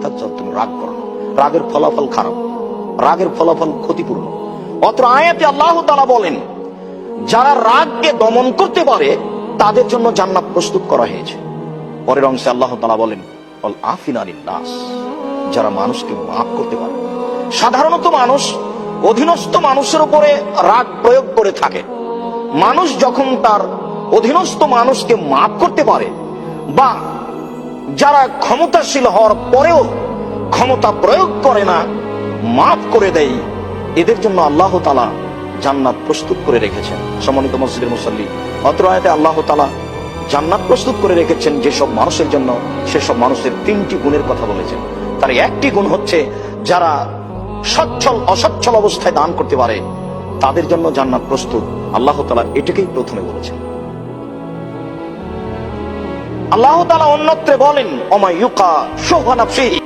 অর্থাৎ তুমি রাগ করো না। রাগের ফলাফল খারাপ, রাগের ফলাফল ক্ষতিপূর্ণ। অত্র আয়াতে আল্লাহ তাআলা বলেন, যারা রাগকে দমন করতে পারে তাদের জন্য জান্নাত প্রস্তুত করা হয়েছে। পরের অংশে আল্লাহ তাআলা বলেন, অল আফিনা আনিন নাস, যারা মানুষকে মাফ করতে পারে। সাধারণত মানুষ অধীনস্থ মানুষের উপরে রাগ প্রয়োগ করে থাকে। মানুষ যখন তার অধীনস্থ মানুষকে মাফ করতে পারে, বা যারা ক্ষমতাশীল হওয়ার পরেও ক্ষমতা প্রয়োগ করে না, মাফ করে দেয়, এদের জন্য আল্লাহ তাআলা জান্নাত প্রস্তুত করে রেখেছেন। সম্মানিত মসজিদের মুসাল্লি, অত্র আয়াতে আল্লাহ তাআলা জান্নাত প্রস্তুত করে রেখেছেন যেসব মানুষের জন্য, সেসব মানুষের 3টি গুণের কথা বলেছেন। তার একটি গুণ হচ্ছে, যারা সচ্ছল অসচ্ছল অবস্থায় দান করতে পারে তাদের জন্য জান্নাত প্রস্তুত। আল্লাহ তাআলা এটাকেই প্রথমে বলেছেন। আল্লাহ তাআলা অন্যত্রে বলেন, ওমা ইউকা শুহা নাফসিহি,